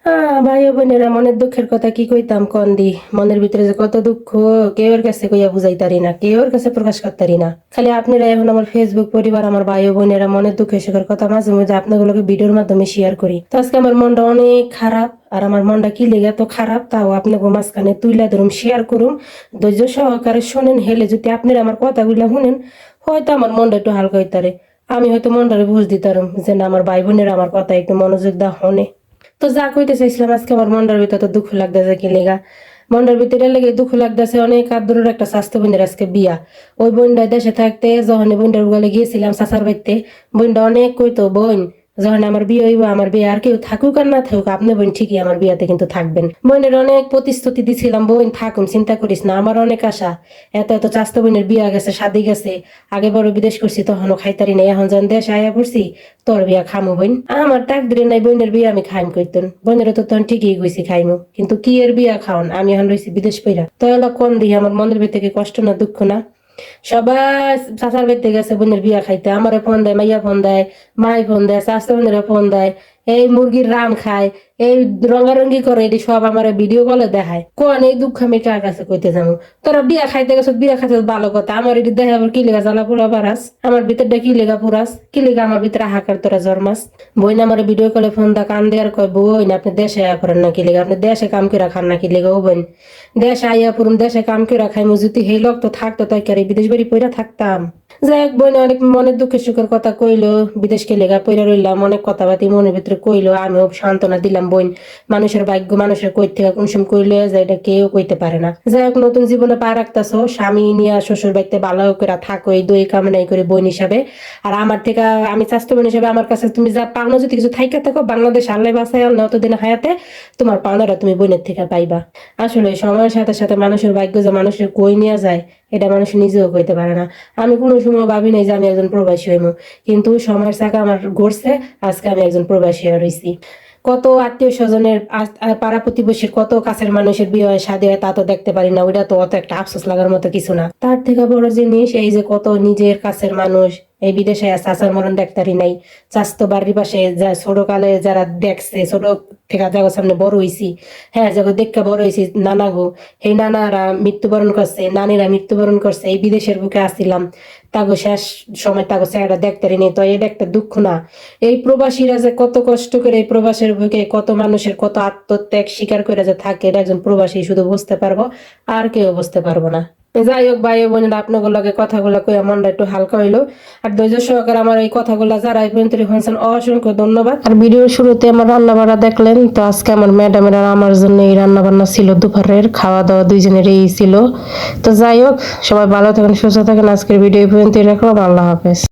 ভাই ও বোনেরা, মনের দুঃখের কথা কি কইতাম কন দি। মনের ভিতরে যে কত দুঃখ, কেউর কাছে কইয়া বুঝাইতারি না, কেউর কাছে প্রকাশ করতারি না। খালি আপনারা এখন আমার ফেসবুক পরিবার, আমার ভাই ও বোনেরা মনের দুঃখের সুখের কথা মাঝে মাঝে আপনাগুলোকে ভিডিওর মাধ্যমে শেয়ার করি। তো আজকে আমার মনটা অনেক খারাপ, আর আমার মনটা কি লেগে এত খারাপ তাও আপনাকে মাঝখানে তুইলা ধরুম শেয়ার করুম। ধৈর্য সহকারে শোনেন, হেলে যদি আপনারা আমার কথাগুলো শুনেন, হয়তো আমার মনটা একটু হালকা হইতারে। আমি হয়তো মনটারে বুঝ দিতারম যে না, আমার ভাই বোনেরা আমার কথা একটু মনোযোগ দা হনে। তো যা কইতে চাইছিলাম, আজকে আমার মনটার ভিতরে তো দুঃখ লাগতেছে কি লেগা। মনটার ভিতরে লেগে দুঃখ লাগতেছে, অনেক আদরের একটা স্বাস্থ্য বোনের আজকে বিয়া। ওই বোনটা দেশে থাকতে যখন বোনটার গলে গিয়েছিলাম চাচার বাড়িতে, বোনটা অনেক কইতো, বোন যখন আমার বিয়ে হইব, আমার বিয়ে আর কেউ থাকুক আর না থাকুক, আপনি বোন ঠিকই আমার বিয়াতে কিন্তু থাকবেন। বোনের অনেক প্রতিশ্রুতি দিছিলাম, বোন থাকুন, চিন্তা করিস না, আমার অনেক আশা। এত এত চাস্তো বোনের বিয়া গেছে, শাদি গেছে, আগে বড় বিদেশ করছি তখনও খাইতারি নাই, এখন যখন দেশে আয়া পড়ছি তোর বিয়া খামো বোন। আমার তাকদিরে নাই বোনের বিয়া আমি খাইম কইতেন, বোনের তো তখন ঠিকই গেছি খাইমো, কিন্তু কি এর বিয়া খাওন, আমি এখন রয়েছি বিদেশ পইরা। তো এলা কোন দিই আমার মনের ভিতরে কি কষ্ট না দুঃখ না। সবাই চাচার বাড়িতে গেছে বোনের বিয়া খাইতে, আমারে ফোন দেয়, মাইয়া ফোন দেয়, মাই ফোন দেয়, চাচা বোনেরা ফোন দেয়, এই মুরগির রান খায়, এই রঙ্গারঙ্গি করে, এটি সব আমার ভিডিও কলে দেখায়। কোন এই দুঃখ আমি কার কাছে কইতে যাবো। তোরা বিয়া খাইতে গেছ, বিয়া খাইতে ভালো কথা, আমার এটি দেখাবার কি লেগা জ্বালা পুরা পারাস, আমার ভিতরটা কি লেগা পুরাস, কি লেগা আমার ভিতরে হাহাকার তোরা জন্মাস। বইন আমার ভিডিও কলে ফোন দা কান দেয়ার কয়, বইন আপনি দেশে আয়া করেন নাকি লেগা, আপনি দেশে কাম করে খান নাকি লেগা। ও বোন, দেশে আইয়া পুরুন, দেশে কাম করে খাইমু, যদি হেই লোক তো থাকতো তাই কি আর এই বিদেশ বাড়ি পইরা থাকতাম। যাই হোক, বোন অনেক মনের দুঃখের সুখের কথা কইলো, বিদেশকে লেগা পইরা রইলাম, অনেক কথাবার্তি মনের ভিতরে কইলো, আমিও সান্ত্বনা দিলাম। বোন মানুষের ভাগ্য, মানুষের কই থেকে কোন সময় কইলে যায় এটা কেউ কইতে পারে না। যাই হোক, নতুন জীবনে পা রাখতেছো, স্বামী নিয়ে শ্বশুর বাড়িতে ভালো করে থাকো, এই দই কামনাই করে বোন হিসাবে। আর আমার থেকে, আমি স্বাস্থ্য বোন হিসাবে আমার কাছে তুমি যা পাওনা যদি কিছু থাইকা থাকো, বাংলাদেশ আল্লাহ বাসায় আল্লাহ অতদিন হায়াতে তোমার পাওনাটা তুমি বোনের থেকে পাইবা। আসলে সময়ের সাথে সাথে মানুষের ভাগ্য যে মানুষের কই নিয়ে যায়, এটা মানুষ নিজেও কইতে পারে না। আমি কোনো সময় ভাবি নাই যে আমি একজন প্রবাসী হইব, কিন্তু সময়ের চাকা আমার ঘুরছে, আজকে আমি একজন প্রবাসী হয়ে রইছি। কত আত্মীয় স্বজনের, পাড়া প্রতিবেশীর, কত কাছের মানুষের বিয়ে হয়, শাদী হয়, তা তো দেখতে পারি না, ওইটা তো অত একটা আফসোস লাগার মতো কিছু না। তার থেকে বড় জিনিস এই যে কত নিজের কাছের মানুষ এই বিদেশে আছে, চাচার মরণ দেখতারি নাই, চাস্তো বাড়ির পাশে যা ছোট কালে যারা দেখছে, ছোট থেকে যাগো সামনে বড় হইছি, হ্যাঁ যাগো দেখে বড় হইছি, নানা গো, এই নানারা মৃত্যুবরণ করছে, নানিরা মৃত্যুবরণ করছে, এই বিদেশের বুকে আসছিলাম, তাগো শেষ সময় তাগো চেহারা দেখতারি নেই, তো এটা একটা দুঃখ না। এই প্রবাসীরা যে কত কষ্ট করে এই প্রবাসের বুকে কত মানুষের কত আত্মত্যাগ স্বীকার করে যে থাকে, এটা একজন প্রবাসী শুধু বুঝতে পারবো, আর কেউ বুঝতে পারবো না। যাই হোক ভাই বোনেরা, আপনাগুলোকে কথাগুলো কইয়া মনটা একটু হালকা হইলো। আর ধৈর্য সহকারে আমার এই কথাগুলো যারা এই পর্যন্ত শুনছেন, অসংখ্য ধন্যবাদ। আর ভিডিওর শুরুতে আমার রান্না বান্না দেখলেন, তো আজকে আমার ম্যাডামের আর আমার জন্য এই রান্না বান্না ছিল, দুপুরের খাওয়া দাওয়া দুইজনেরই ছিল। তো যাই হোক, সবাই ভালো থাকেন, সুস্থ থাকেন, আজকের ভিডিও এই পর্যন্তই রাখলাম, আল্লাহ হাফেজ।